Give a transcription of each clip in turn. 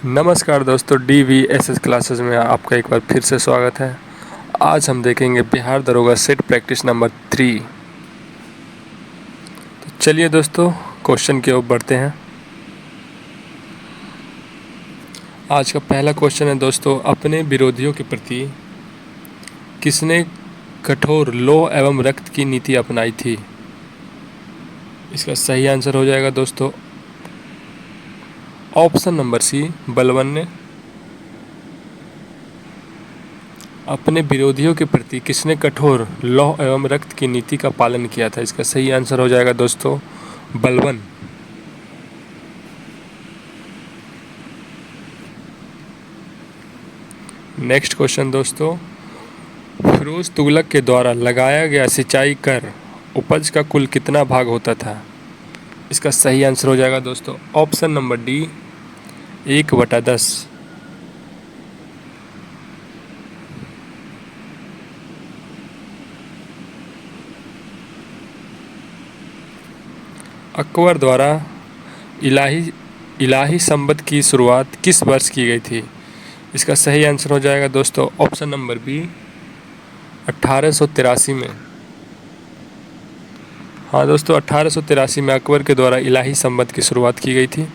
नमस्कार दोस्तों, DVSS classes में आपका एक बार फिर से स्वागत है। आज हम देखेंगे बिहार दरोगा सेट प्रैक्टिस नंबर 3। तो चलिए दोस्तों, क्वेश्चन की ओर बढ़ते हैं। आज का पहला क्वेश्चन है दोस्तों, अपने विरोधियों के प्रति किसने कठोर लौह एवं रक्त की नीति अपनाई थी? इसका सही आंसर हो जाएगा दोस्तों ऑप्शन नंबर सी, बलबन ने। अपने विरोधियों के प्रति किसने कठोर लौह एवं रक्त की नीति का पालन किया था? इसका सही आंसर हो जाएगा दोस्तों बलबन। नेक्स्ट क्वेश्चन दोस्तों, फिरोज तुगलक के द्वारा लगाया गया सिंचाई कर उपज का कुल कितना भाग होता था? इसका सही आंसर हो जाएगा दोस्तों ऑप्शन नंबर डी, 1/10। अकबर द्वारा इलाही संबत की शुरुआत किस वर्ष की गई थी? इसका सही आंसर हो जाएगा दोस्तों ऑप्शन नंबर बी, 1883 में। हाँ दोस्तों, 1883 में अकबर के द्वारा इलाही संबत की शुरुआत की गई थी।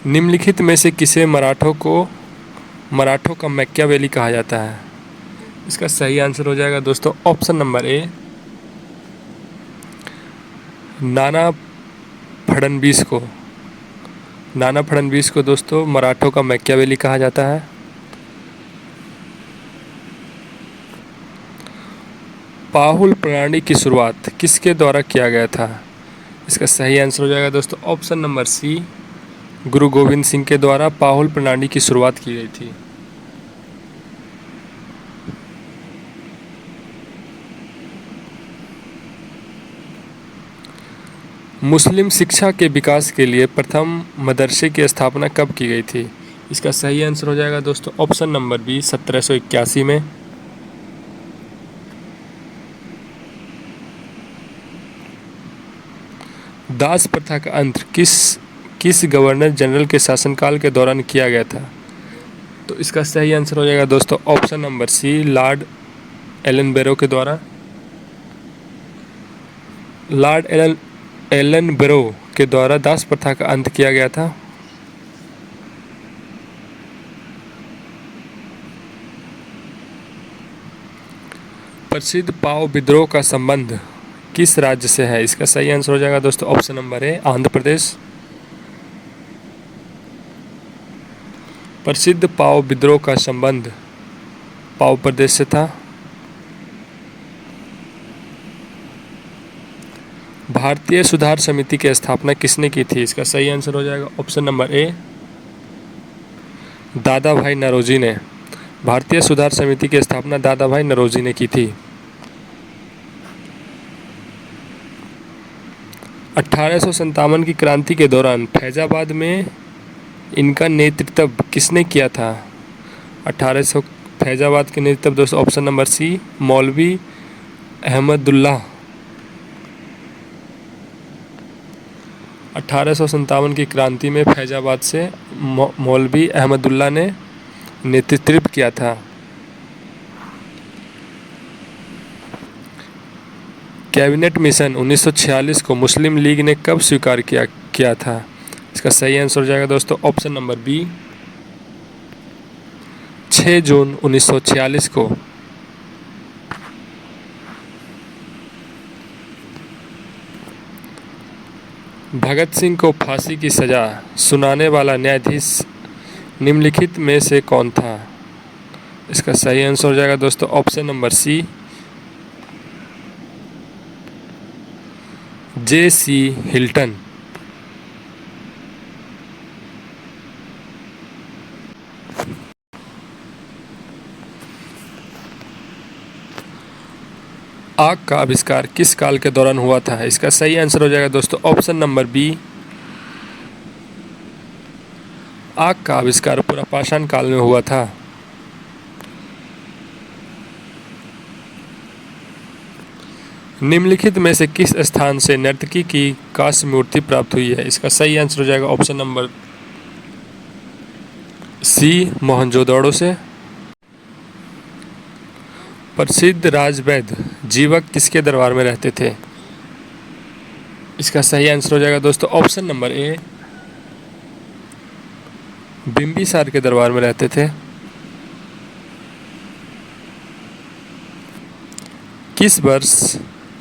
निम्नलिखित में से किसे मराठों का मैकियावेली कहा जाता है? इसका सही आंसर हो जाएगा दोस्तों ऑप्शन नंबर ए, नाना फडणवीस को दोस्तों मराठों का मैकियावेली कहा जाता है। पाहुल प्रणाली की शुरुआत किसके द्वारा किया गया था? इसका सही आंसर हो जाएगा दोस्तों ऑप्शन नंबर सी, गुरु गोविंद सिंह के द्वारा पाहुल प्रणाली की शुरुआत की गई थी। मुस्लिम शिक्षा के विकास के लिए प्रथम मदरसे की स्थापना कब की गई थी? इसका सही आंसर हो जाएगा दोस्तों ऑप्शन नंबर बी, 1781 में। दास प्रथा का अंत किस गवर्नर जनरल के शासनकाल के दौरान किया गया था? तो इसका सही आंसर हो जाएगा दोस्तों option number C, lord Allen के द्वारा। लॉर्ड एलन बेरो के द्वारा दास प्रथा का अंत किया गया था। प्रसिद्ध पाव विद्रोह का संबंध किस राज्य से है? इसका सही आंसर हो जाएगा दोस्तों ऑप्शन नंबर ए, आंध्र प्रदेश। प्रसिद्ध पाव विद्रोह का संबंध पाव प्रदेश से था। भारतीय सुधार समिति की स्थापना किसने की थी? इसका सही आंसर हो जाएगा ऑप्शन नंबर ए, दादा भाई नौरोजी ने। भारतीय सुधार समिति की स्थापना दादा भाई नौरोजी ने की थी। 1857 की क्रांति के दौरान फैजाबाद में इनका नेतृत्व किसने किया था? फैजाबाद के नेतृत्व दोस्तों ऑप्शन नंबर सी, मौलवी अहमदुल्ला। 1857 की क्रांति में फैजाबाद से मौलवी अहमदुल्ला ने नेतृत्व किया था। कैबिनेट मिशन 1946 को मुस्लिम लीग ने कब स्वीकार किया था? इसका सही आंसर हो जाएगा दोस्तों ऑप्शन नंबर बी, 6 जून 1946 को। भगत सिंह को फांसी की सजा सुनाने वाला न्यायाधीश निम्नलिखित में से कौन था? इसका सही आंसर हो जाएगा दोस्तों ऑप्शन नंबर सी, J.C. हिल्टन। आग का आविष्कार किस काल के दौरान हुआ था? इसका सही आंसर हो जाएगा दोस्तों ऑप्शन नंबर बी, आग का आविष्कार पूरा पाषाण काल में हुआ था। निम्नलिखित में से किस स्थान से नर्तकी की कांस्य मूर्ति प्राप्त हुई है? इसका सही आंसर हो जाएगा ऑप्शन नंबर सी, मोहनजोदड़ो से। प्रसिद्ध राजवैद्य जीवक किसके दरबार में रहते थे? इसका सही आंसर हो जाएगा दोस्तों ऑप्शन नंबर ए, बिंबिसार के दरबार में रहते थे। किस वर्ष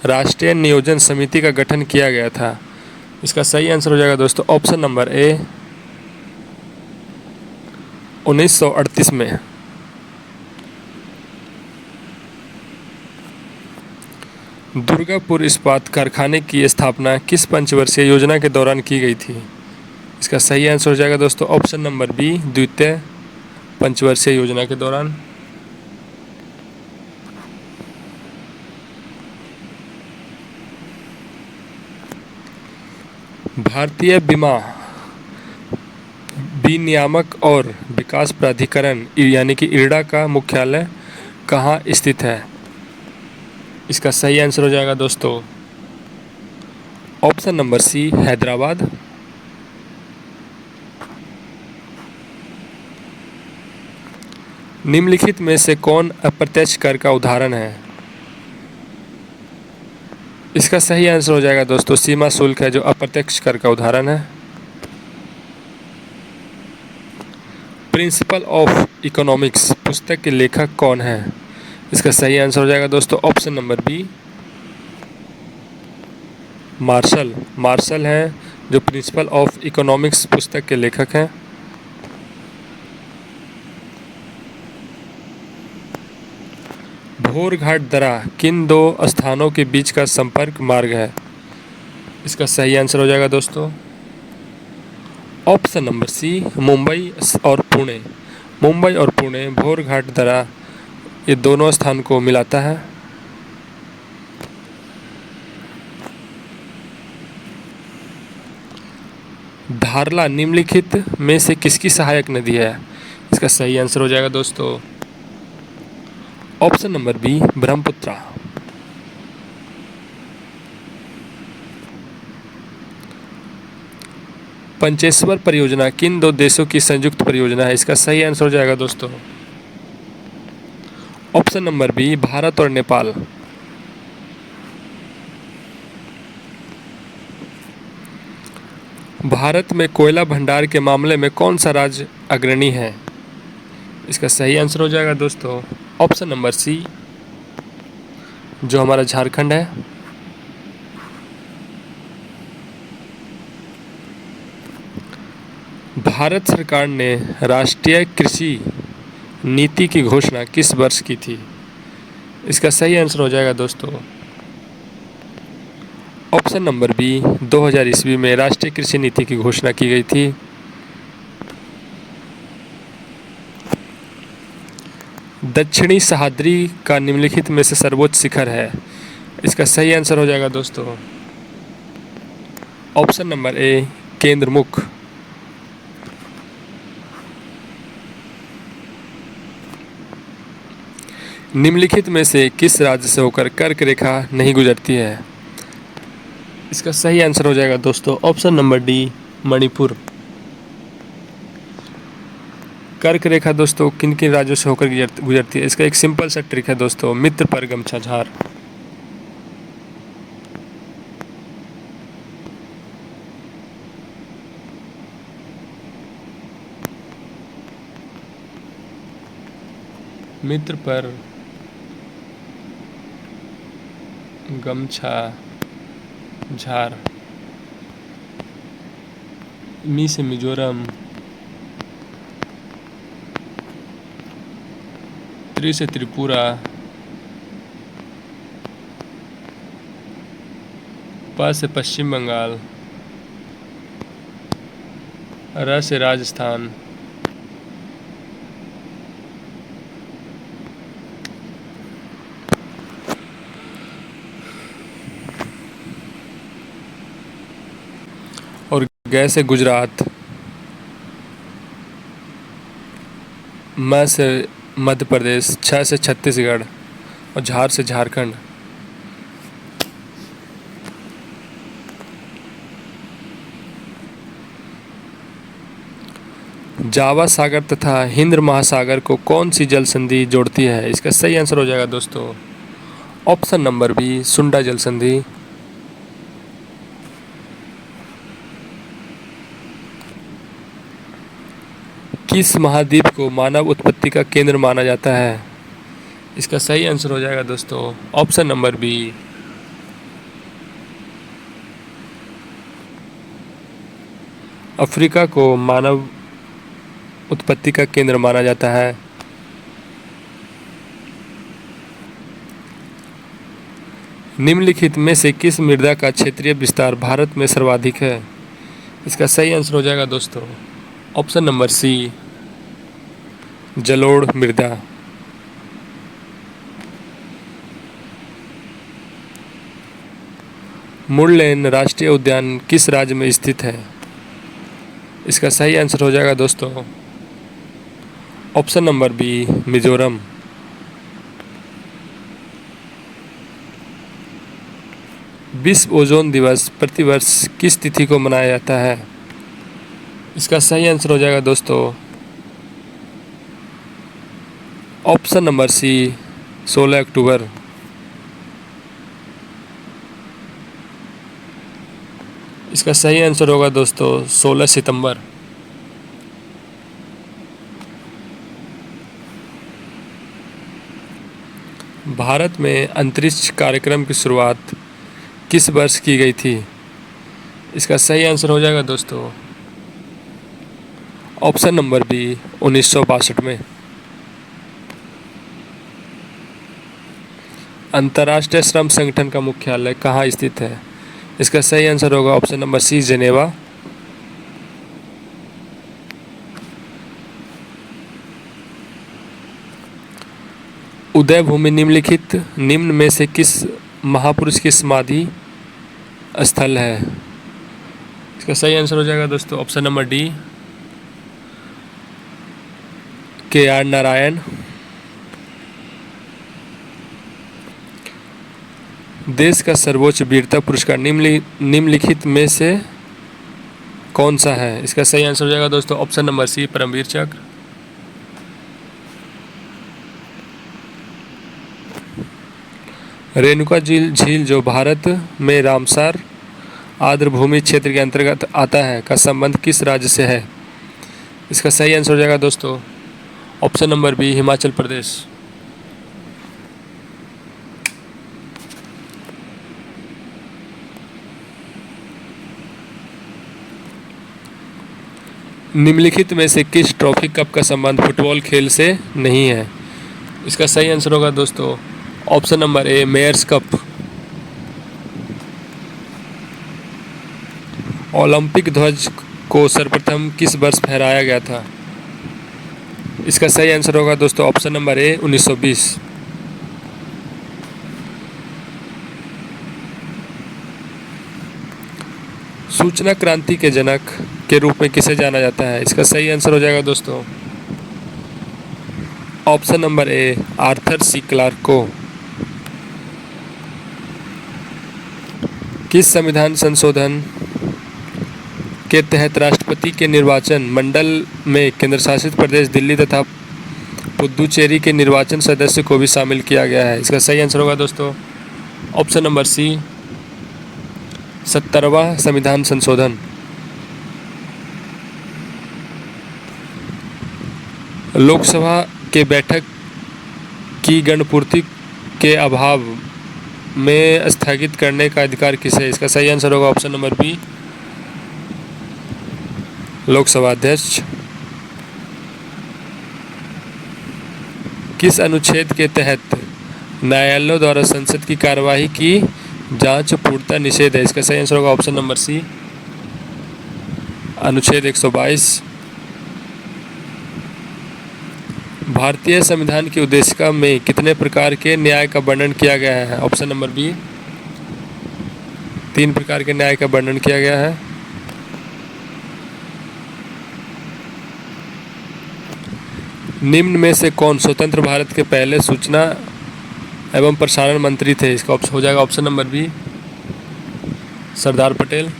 राष्ट्रीय नियोजन समिति का गठन किया गया था? इसका सही आंसर हो जाएगा दोस्तों ऑप्शन नंबर ए, 1938 में। दुर्गापुर इस्पात कारखाने की स्थापना किस पंचवर्षीय योजना के दौरान की गई थी? इसका सही आंसर हो जाएगा दोस्तों ऑप्शन नंबर बी, द्वितीय पंचवर्षीय योजना के दौरान। भारतीय बीमा विनियामक और विकास प्राधिकरण यानी कि इरडा का मुख्यालय कहाँ स्थित है? इसका सही आंसर हो जाएगा दोस्तों ऑप्शन नंबर सी, हैदराबाद। निम्नलिखित में से कौन अप्रत्यक्ष कर का उदाहरण है? इसका सही आंसर हो जाएगा दोस्तों सीमा शुल्क है, जो अप्रत्यक्ष कर का उदाहरण है। प्रिंसिपल ऑफ इकोनॉमिक्स पुस्तक के लेखक कौन है? इसका सही आंसर हो जाएगा दोस्तों option number B, Marshall. Marshall हैं जो प्रिंसिपल ऑफ इकोनॉमिक्स पुस्तक के लेखक हैं। भोरघाट दर्रा किन दो स्थानों के बीच का संपर्क मार्ग है? इसका सही आंसर हो जाएगा दोस्तों ऑप्शन नंबर सी, मुंबई और पुणे। मुंबई और पुणे भोरघाट दर्रा ये दोनों स्थान को मिलाता है। धारला निम्नलिखित में से किसकी सहायक नदी है? इसका सही आंसर हो जाएगा दोस्तों option number B, Brahmaputra. Pancheshwar परियोजना किन दो देशों की संयुक्त परियोजना है? इसका सही आंसर हो जाएगा दोस्तों ऑप्शन नंबर बी, भारत और नेपाल। भारत में कोयला भंडार के मामले में कौन सा राज्य अग्रणी है? इसका सही आंसर हो जाएगा दोस्तों ऑप्शन नंबर सी, जो हमारा झारखंड है। भारत सरकार ने राष्ट्रीय कृषि नीति की घोषणा किस वर्ष की थी? इसका सही आंसर हो जाएगा दोस्तों ऑप्शन नंबर बी, 2000 ईस्वी में राष्ट्रीय कृषि नीति की घोषणा की गई थी। दक्षिणी सह्याद्री का निम्नलिखित में से सर्वोच्च शिखर है? इसका सही आंसर हो जाएगा दोस्तों ऑप्शन नंबर ए, केंद्रमुख। निम्नलिखित में से किस राज्य से होकर कर्क रेखा नहीं गुजरती है? इसका सही आंसर हो जाएगा दोस्तों ऑप्शन नंबर डी, मणिपुर। कर्क रेखा दोस्तों किन किन राज्यों से होकर गुजरती है? इसका एक सिंपल सा ट्रिक है दोस्तों, मित्र पर गमछा झार। मित्र पर गमछा झार। मी से मिजोरम, त्रि से त्रिपुरा, प से पश्चिम बंगाल, र से राजस्थान, और ग से गुजरात, म से मध्य प्रदेश, छ से छत्तीसगढ़ और झार से झारखंड। जावा सागर तथा हिंद महासागर को कौन सी जल संधि जोड़ती है? इसका सही आंसर हो जाएगा दोस्तों ऑप्शन नंबर बी, सुंडा जल संधि। किस महाद्वीप को मानव उत्पत्ति का केंद्र माना जाता है? इसका सही आंसर हो जाएगा दोस्तों ऑप्शन नंबर बी, अफ्रीका को मानव उत्पत्ति का केंद्र माना जाता है। निम्नलिखित में से किस मृदा का क्षेत्रीय विस्तार भारत में सर्वाधिक है? इसका सही आंसर हो जाएगा दोस्तों ऑप्शन नंबर सी, जलोढ़ मृदा। मुरलेन राष्ट्रीय उद्यान किस राज्य में स्थित है? इसका सही आंसर हो जाएगा दोस्तों ऑप्शन नंबर बी, मिजोरम। विश्व ओजोन दिवस प्रतिवर्ष किस तिथि को मनाया जाता है? इसका सही आंसर हो जाएगा दोस्तों ऑप्शन नंबर सी, 16 अक्टूबर। इसका सही आंसर होगा दोस्तों 16 सितंबर। भारत में अंतरिक्ष कार्यक्रम की शुरुआत किस वर्ष की गई थी? इसका सही आंसर हो जाएगा दोस्तों ऑप्शन नंबर बी, 1962 में। अंतर्राष्ट्रीय श्रम संगठन का मुख्यालय कहाँ स्थित है? इसका सही आंसर होगा ऑप्शन नंबर सी, जेनेवा। उदय भूमि निम्नलिखित निम्न में से किस महापुरुष की समाधि स्थल है? इसका सही आंसर हो जाएगा दोस्तों option number D, KR Narayan. देश का सर्वोच्च वीरता पुरस्कार निम्नलिखित में से कौन सा है? इसका सही आंसर हो जाएगा दोस्तों ऑप्शन नंबर सी, परमवीर चक्र। रेणुका झील जो भारत में रामसर आर्द्रभूमि क्षेत्र के अंतर्गत आता है का संबंध किस राज्य से है? इसका सही आंसर हो जाएगा दोस्तों option number B, Himachal Pradesh. निम्नलिखित में से किस ट्रॉफी कप का संबंध फुटबॉल खेल से नहीं है? इसका सही आंसर होगा दोस्तों option number A, Myers cup. Olympic ध्वज को सर्वप्रथम किस वर्ष फहराया गया था? इसका सही आंसर होगा दोस्तों ऑप्शन नंबर ए, 1920। सूचना क्रांति के जनक के रूप में किसे जाना जाता है? इसका सही आंसर हो जाएगा दोस्तों option number A, Arthur C Clarke को। किस संविधान संशोधन के तहत राष्ट्रपति के निर्वाचन मंडल में केंद्रशासित प्रदेश दिल्ली तथा पुदुचेरी के निर्वाचन सदस्य को भी शामिल किया गया है? इसका सही आंसर होगा दोस्तों ऑप्शन नंबर सी, 70वां संविधान संशोधन। लोकसभा के बैठक की गणपूर्ति के अभाव में स्थगित करने का अधिकार किसे? इसका सही आंसर होगा ऑप्शन नंबर बी, लोकसभा अध्यक्ष। किस अनुच्छेद के तहत न्यायालयों द्वारा संसद की कार्यवाही की जांच पूर्णतः निषेध है? इसका सही आंसर होगा ऑप्शन नंबर सी, अनुच्छेद 122। भारतीय संविधान की उद्देशिका में कितने प्रकार के न्याय का वर्णन किया गया है? ऑप्शन नंबर बी, 3 प्रकार के न्याय का वर्णन किया गया है। निम्न में से कौन स्वतंत्र भारत के पहले सूचना एवं प्रसारण मंत्री थे? इसका हो जाएगा option number B, Sardar Patel.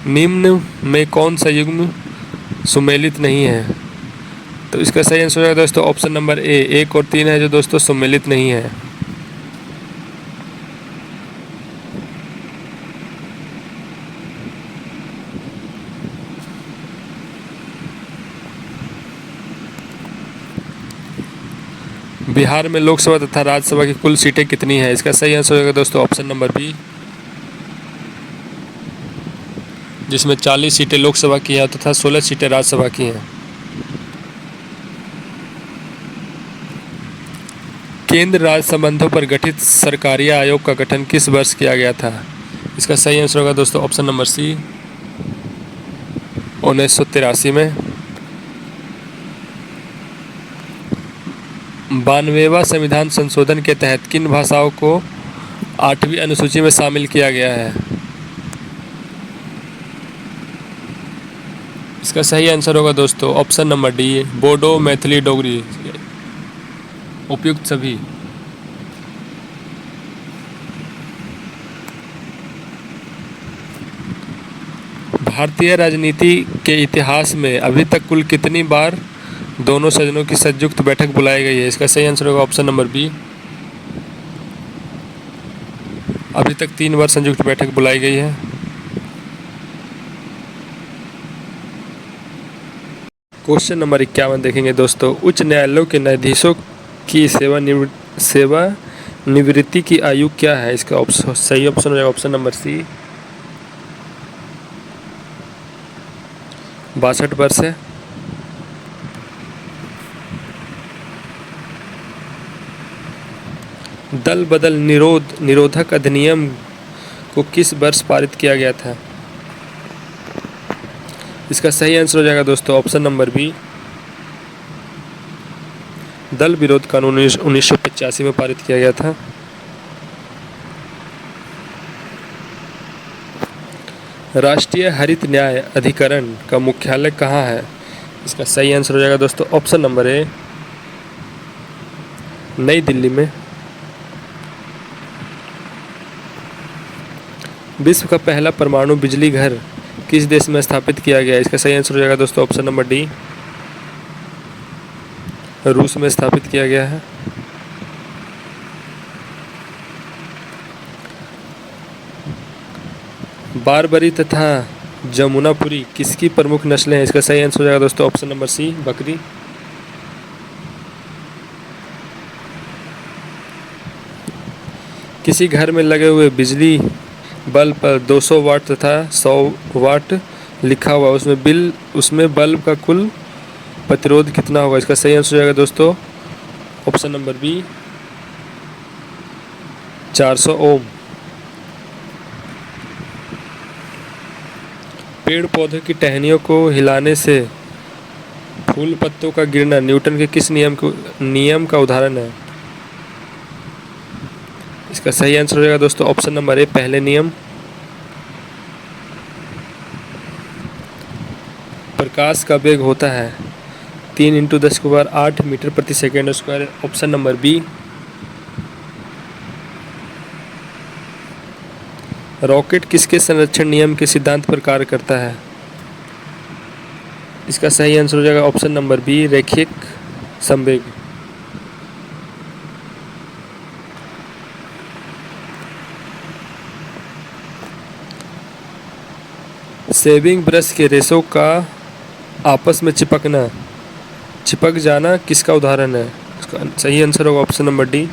निम्न में कौन सा युग्म सुमेलित नहीं है? तो इसका सही आंसर हो जाएगा दोस्तों ऑप्शन नंबर ए, 1 और 3 है जो दोस्तों सुमेलित नहीं है। बिहार में लोकसभा तथा राज्यसभा की कुल सीटें कितनी है? इसका सही आंसर होगा दोस्तों ऑप्शन नंबर बी, जिसमें 40 सीटें लोकसभा की हैं तथा 16 सीटें राज्यसभा की हैं। केंद्र राज्य संबंधों पर गठित सरकारी आयोग का गठन किस वर्ष किया गया था? इसका सही आंसर होगा दोस्तों ऑप्शन नंबर सी, 1983 में। 92वां संविधान संशोधन के तहत किन भाषाओं को 8वीं अनुसूची में शामिल किया गया है? इसका सही आंसर होगा दोस्तों option number D, Bodo, Maithili, Dogri, उपयुक्त सभी। भारतीय राजनीति के इतिहास में अभी तक कुल कितनी बार दोनों सदनों की संयुक्त बैठक बुलाई गई है? इसका सही आंसर होगा ऑप्शन नंबर बी, अभी तक 3 बार संयुक्त बैठक बुलाई गई है। क्वेश्चन नंबर 51 देखेंगे दोस्तों, उच्च न्यायालयों के न्यायाधीशों की सेवानिवृत्ति की आयु क्या है? इसका सही ऑप्शन हो जाएगा ऑप्शन नंबर सी, 62 वर्ष है। दल बदल निरोधक अधिनियम को किस वर्ष पारित किया गया था? इसका सही आंसर हो जाएगा दोस्तों ऑप्शन नंबर बी, दल विरोध कानून 1985 में पारित किया गया था। राष्ट्रीय हरित न्याय अधिकरण का मुख्यालय कहाँ है? इसका सही आंसर हो जाएगा दोस्तों ऑप्शन नंबर ए, नई दिल्ली में। विश्व का पहला परमाणु बिजली घर किस देश में स्थापित किया गया है? इसका सही आंसर हो जाएगा दोस्तों ऑप्शन नंबर डी, रूस में स्थापित किया गया है। बारबरी तथा जमुनापुरी किसकी प्रमुख नस्लें हैं? इसका सही आंसर हो जाएगा दोस्तों ऑप्शन नंबर सी, बकरी। किसी घर में लगे हुए बिजली बल्ब पर 200 वाट तथा 100 वाट लिखा हुआ, उसमें बल्ब का कुल प्रतिरोध कितना होगा? इसका सही आंसर हो जाएगा दोस्तों ऑप्शन नंबर बी, 400 ओम। पेड़ पौधे की टहनियों को हिलाने से फूल पत्तों का गिरना न्यूटन के किस नियम का उदाहरण है? इसका सही आंसर हो जाएगा दोस्तों ऑप्शन नंबर ए, पहले नियम। प्रकाश का वेग होता है 3 × 10⁸ मीटर प्रति second square, option number B. Rocket किसके संरक्षण नियम के सिद्धांत पर कार्य करता है? इसका सही आंसर हो जाएगा ऑप्शन नंबर बी, रैखिक संवेग। शेविंग ब्रश के रेशों का आपस में चिपक जाना किसका उदाहरण है? इसका सही आंसर होगा option number D,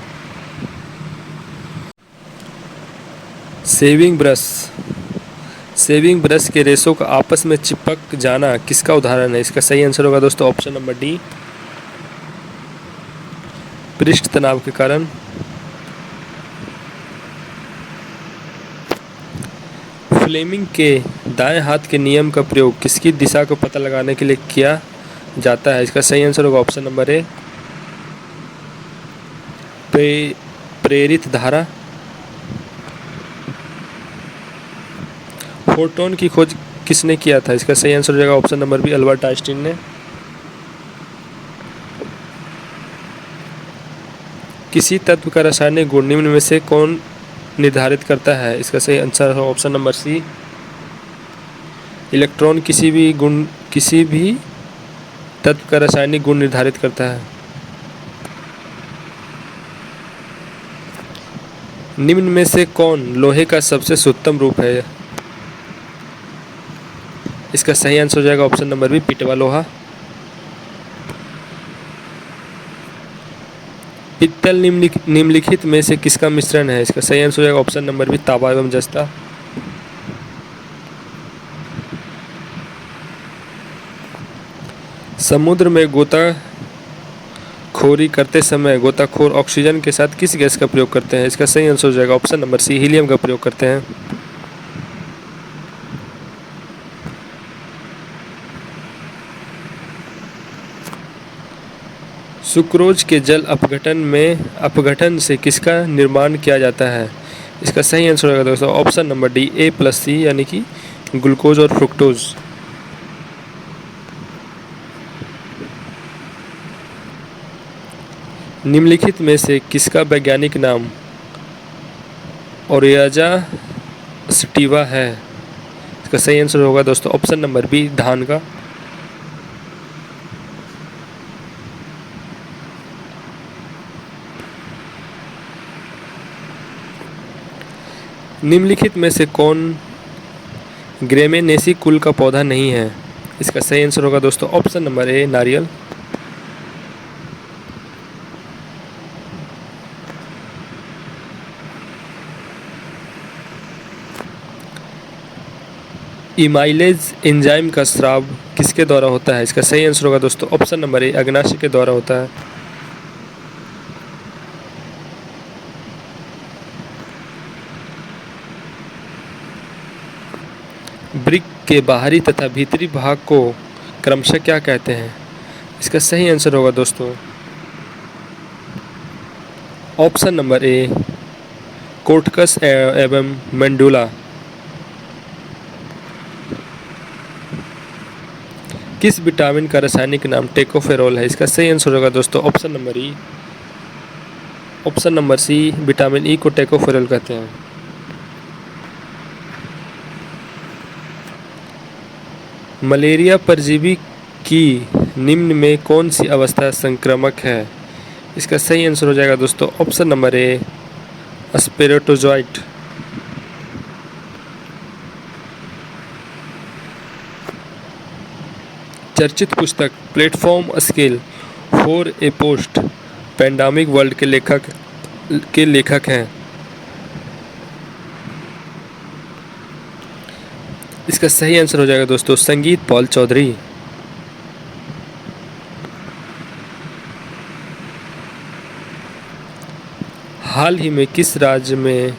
shaving brush के रेशों का आपस में चिपक जाना किसका उदाहरण है? इसका सही आंसर होगा दोस्तों ऑप्शन नंबर डी, पृष्ठ तनाव के कारण। फ्लेमिंग के दाएं हाथ के नियम का प्रयोग किसकी दिशा को पता लगाने के लिए किया जाता है? इसका सही आंसर होगा ऑप्शन नंबर ए, प्रेरित धारा। फोटोन की खोज किसने किया था? इसका सही आंसर हो जाएगा option number B, Albert Einstein ने। किसी तत्व का रासायनिक गुण निम्न में से कौन निर्धारित करता है? इसका सही आंसर है ऑप्शन नंबर सी, इलेक्ट्रॉन किसी भी तत्व का रासायनिक गुण निर्धारित करता है। निम्न में से कौन लोहे का सबसे शुद्धतम रूप है? इसका सही आंसर हो जाएगा ऑप्शन नंबर बी, पिटवा लोहा। पित्तल निम्नलिखित में से किसका मिश्रण है? इसका सही आंसर हो जाएगा ऑप्शन नंबर बी, तांबा एवं जस्ता। समुद्र में गोताखोरी करते समय गोताखोर ऑक्सीजन के साथ किस गैस का प्रयोग करते हैं? इसका सही आंसर हो जाएगा ऑप्शन नंबर सी, हीलियम का प्रयोग करते हैं। सुक्रोज के जल अपघटन से किसका निर्माण किया जाता है? इसका सही आंसर होगा दोस्तों ऑप्शन नंबर डी, A+C यानी कि ग्लूकोज और फ्रुक्टोज। निम्नलिखित में से किसका वैज्ञानिक नाम ओरेजा सटिवा है? इसका सही आंसर होगा दोस्तों ऑप्शन नंबर बी, धान का। निम्नलिखित में से कौन ग्रेमेनेसी कुल का पौधा नहीं है? इसका सही आंसर होगा दोस्तों ऑप्शन नंबर ए, नारियल। इमाइलेज एंजाइम का स्राव किसके द्वारा होता है? इसका सही आंसर होगा दोस्तों ऑप्शन नंबर ए, अग्नाशय के द्वारा होता है। ब्रिक के बाहरी तथा भीतरी भाग को क्रमशः क्या कहते हैं? इसका सही आंसर होगा दोस्तों ऑप्शन नंबर ए, कोर्टिकस एवं मेंडुला। किस विटामिन का रासायनिक नाम टेकोफेरोल है? इसका सही आंसर होगा दोस्तों option number C, vitamin E को टेकोफेरोल कहते हैं। मलेरिया परजीवी की निम्न में कौन सी अवस्था संक्रामक है? इसका सही आंसर हो जाएगा दोस्तों ऑप्शन नंबर ए, स्पेरोटोजोइट। चर्चित पुस्तक platform scale for a post pandemic world के लेखक हैं। इसका सही आंसर हो जाएगा दोस्तों संगीत पॉल चौधरी। हाल ही में किस राज्य में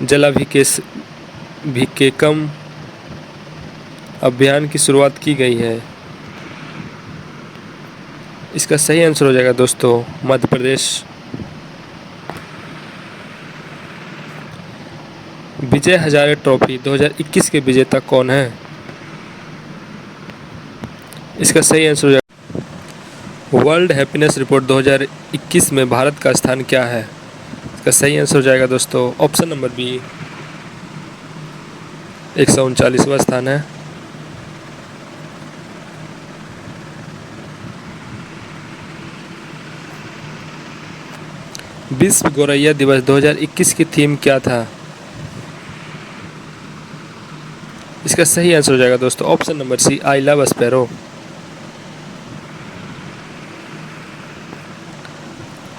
जलाभिषेकम अभियान की शुरुआत की गई है? इसका सही आंसर हो जाएगा दोस्तों मध्य प्रदेश। विजय हजारे ट्रॉफी 2021 के विजेता कौन है? इसका सही आंसर हो जाएगा वर्ल्ड हैप्पीनेस रिपोर्ट 2021 में भारत का स्थान क्या है? इसका सही आंसर हो जाएगा दोस्तों ऑप्शन नंबर बी, 139वां स्थान है। विश्व गौरैया दिवस 2021 की थीम क्या था? इसका सही आंसर हो जाएगा दोस्तों option number C, I love sparrow.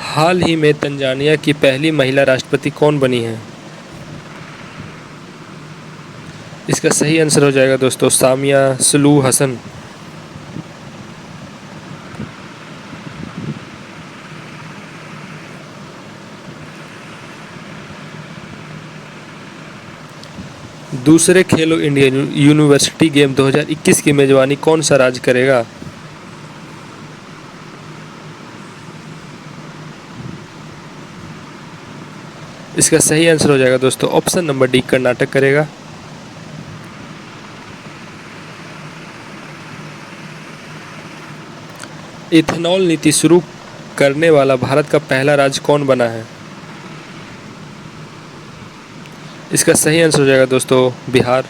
हाल ही में तंजानिया की पहली महिला राष्ट्रपति कौन बनी है? इसका सही आंसर हो जाएगा दोस्तों सामिया सुलूहु हसन। दूसरे खेलो इंडिया यूनिवर्सिटी गेम 2021 की मेजबानी कौन सा राज्य करेगा? इसका सही आंसर हो जाएगा दोस्तों ऑप्शन नंबर डी, कर्नाटक करेगा। इथेनॉल नीति शुरू करने वाला भारत का पहला राज्य कौन बना है? इसका सही आंसर हो जाएगा दोस्तों बिहार।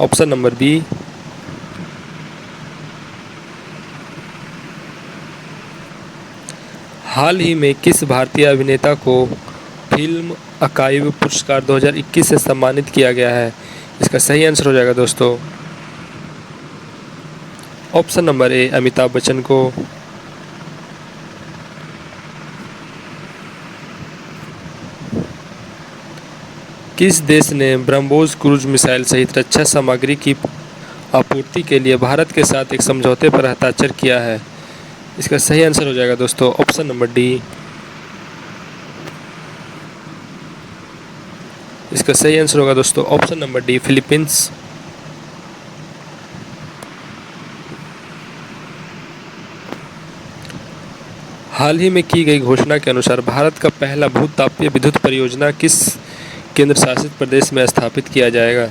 Option number B. हाल ही में किस भारतीय अभिनेता को फिल्म अकादमी पुरस्कार 2021 से सम्मानित किया गया है? इसका सही आंसर हो जाएगा दोस्तों ऑप्शन नंबर ए अमिताभ बच्चन को। किस देश ने ब्रह्मोस क्रूज मिसाइल सहित रक्षा सामग्री की आपूर्ति के लिए भारत के साथ एक समझौते पर हस्ताक्षर किया है? इसका सही आंसर हो जाएगा दोस्तों ऑप्शन नंबर डी। इसका सही आंसर होगा दोस्तों ऑप्शन नंबर डी फिलीपींस। हाल ही में की गई घोषणा के अनुसार भारत का पहला भूतापीय विद्युत परियोजना किस केंद्र शासित प्रदेश में स्थापित किया जाएगा?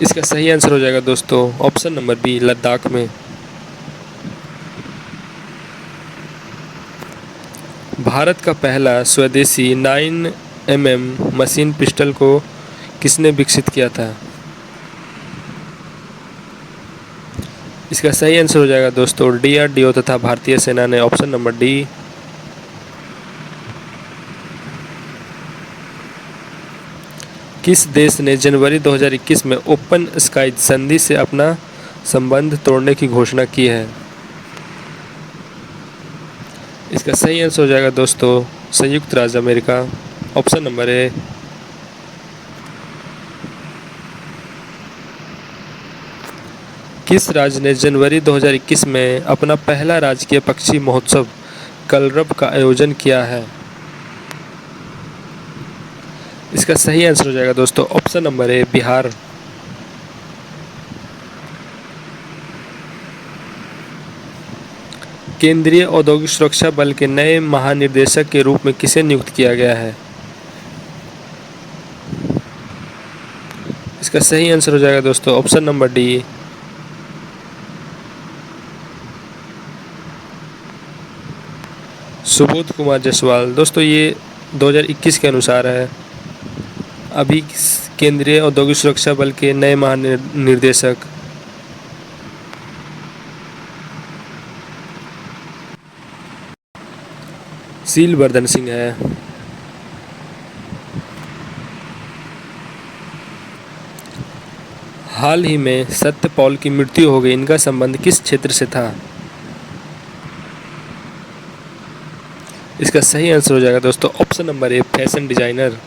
इसका सही आंसर हो जाएगा दोस्तों ऑप्शन नंबर बी लद्दाख में। भारत का पहला स्वदेशी 9mm मशीन पिस्टल को किसने विकसित किया था? इसका सही आंसर हो जाएगा दोस्तों DRDO तथा भारतीय सेना ने ऑप्शन नंबर डी। किस देश ने जनवरी 2021 में ओपन स्काई संधि से अपना संबंध तोड़ने की घोषणा की है? इसका सही आंसर हो जाएगा दोस्तों संयुक्त राज्य अमेरिका ऑप्शन नंबर ए। किस राज्य ने जनवरी 2021 में अपना पहला राजकीय पक्षी महोत्सव कलरव का आयोजन किया है? इसका सही आंसर हो जाएगा दोस्तों ऑप्शन नंबर ए बिहार। केंद्रीय औद्योगिक सुरक्षा बल के नए महानिदेशक के रूप में किसे नियुक्त किया गया है? इसका सही आंसर हो जाएगा दोस्तों option number D Subodh Kumar Jaiswal. दोस्तों ये 2021 के अनुसार है। अभी केंद्रीय औद्योगिक सुरक्षा बल के नए महानिर्देशक शीलवर्धन सिंह है। हाल ही में सत्यपाल की मृत्यु हो गई, इनका संबंध किस क्षेत्र से था? इसका सही आंसर हो जाएगा दोस्तों ऑप्शन नंबर ए fashion designer.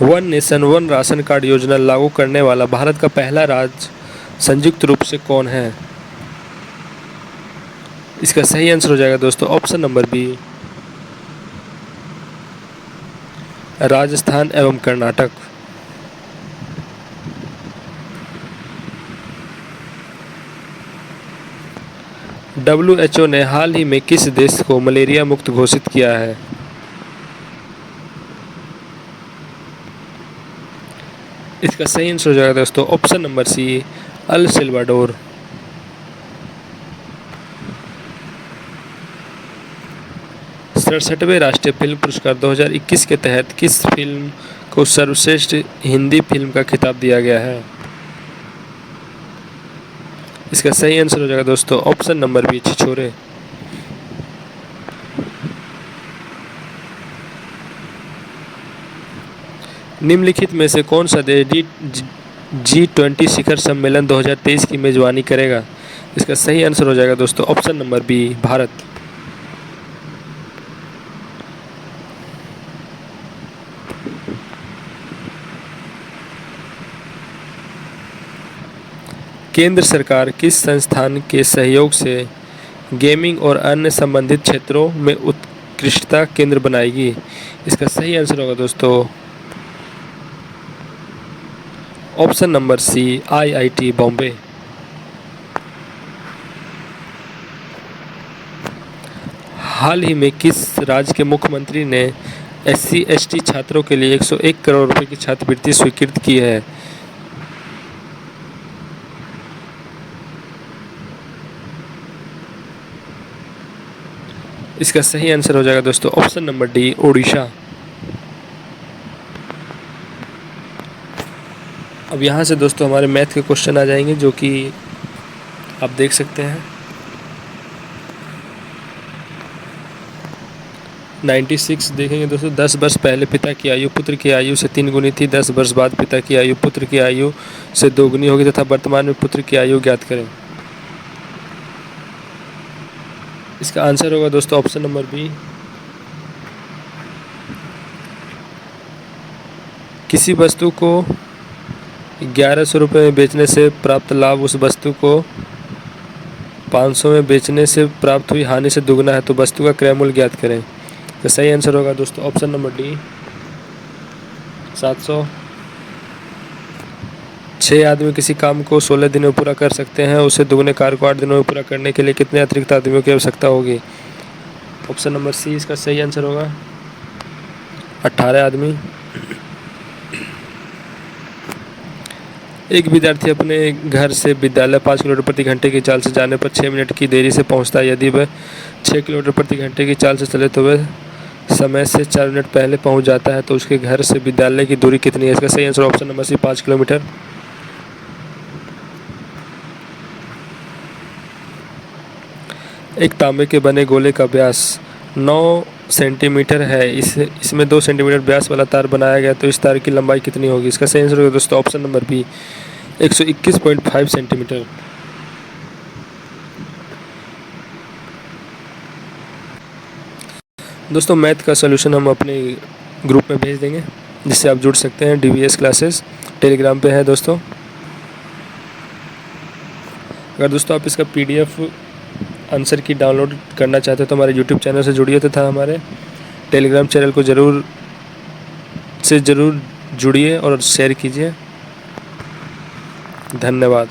One nation one ration card योजना लागू करने वाला भारत का पहला राज्य संयुक्त रूप से कौन है? इसका सही आंसर हो जाएगा दोस्तों ऑप्शन नंबर बी राजस्थान एवं कर्नाटक। WHO ने हाल ही में किस देश को मलेरिया मुक्त घोषित किया है? इसका सही आंसर हो जाएगा दोस्तों option number C El Salvador. सड़सठवें राष्ट्रीय फिल्म पुरस्कार 2021 के तहत किस फिल्म को सर्वश्रेष्ठ हिंदी फिल्म का खिताब दिया गया है? इसका सही आंसर हो जाएगा दोस्तों ऑप्शन नंबर बी छिछोरे। निम्नलिखित में से कौन सा देश G20 शिखर सम्मेलन 2023 की मेजबानी करेगा? इसका सही आंसर हो जाएगा दोस्तों ऑप्शन नंबर बी भारत। केंद्र सरकार किस संस्थान के सहयोग से गेमिंग और अन्य संबंधित क्षेत्रों में उत्कृष्टता केंद्र बनाएगी? इसका सही आंसर होगा दोस्तों option number C IIT Bombay. हाल ही में किस राज्य के मुख्यमंत्री ने SC/ST छात्रों के लिए 101 करोड़ रुपए की छात्रवृत्ति स्वीकृत की है? इसका सही आंसर हो जाएगा दोस्तों ऑप्शन नंबर डी, ओडिशा। अब यहाँ से दोस्तों हमारे मैथ के क्वेश्चन आ जाएंगे, जो कि आप देख सकते हैं। 96 देखेंगे दोस्तों। 10 वर्ष पहले पिता की आयु पुत्र की आयु से 3 गुनी थी। 10 वर्ष बाद पिता की आयु पुत्र की आयु से 2 गुनी होगी तथा वर्तमान में पुत्र की आयु ज्ञात करें। इसका आंसर होगा दोस्तों ऑप्शन नंबर बी। किसी वस्तु को 1100 रुपये में बेचने से प्राप्त लाभ उस वस्तु को 500 में बेचने से प्राप्त हुई हानि से दुगना है, तो वस्तु का क्रय मूल्य ज्ञात करें। तो सही आंसर होगा दोस्तों ऑप्शन नंबर डी, 700। 6 आदमी किसी काम को 16 दिनों में पूरा कर सकते हैं, उसे दुगने कार्य को 8 दिनों में पूरा करने के लिए कितने अतिरिक्त आदमियों की आवश्यकता होगी। ऑप्शन नंबर सी इसका सही आंसर होगा 18 आदमी। एक विद्यार्थी अपने घर से विद्यालय 5 किलोमीटर प्रति घंटे की चाल से जाने पर 6 मिनट की देरी से पहुंचता है। यदि वह 6 किलोमीटर प्रति घंटे की चाल से चले तो वह समय से 4 मिनट पहले पहुंच जाता है, तो उसके घर से विद्यालय की दूरी कितनी है। इसका सही answer option number C, 5 kilometre. एक तांबे के बने गोले का व्यास 9 सेंटीमीटर है। इसमें 2 सेंटीमीटर व्यास वाला तार बनाया गया, तो इस तार की लंबाई कितनी होगी। इसका सही आंसर होगा दोस्तों ऑप्शन नंबर बी, 121.5 सेंटीमीटर। दोस्तों मैथ का सलूशन हम अपने ग्रुप में भेज देंगे, जिससे आप जुड़ सकते हैं। DVS क्लासेस टेलीग्राम पे है दोस्तों। अगर दोस्तों आप इसका PDF आंसर की डाउनलोड करना चाहते हो तो हमारे YouTube चैनल से जुड़िए तथा हमारे टेलीग्राम चैनल को ज़रूर जुड़िए और शेयर कीजिए। धन्यवाद।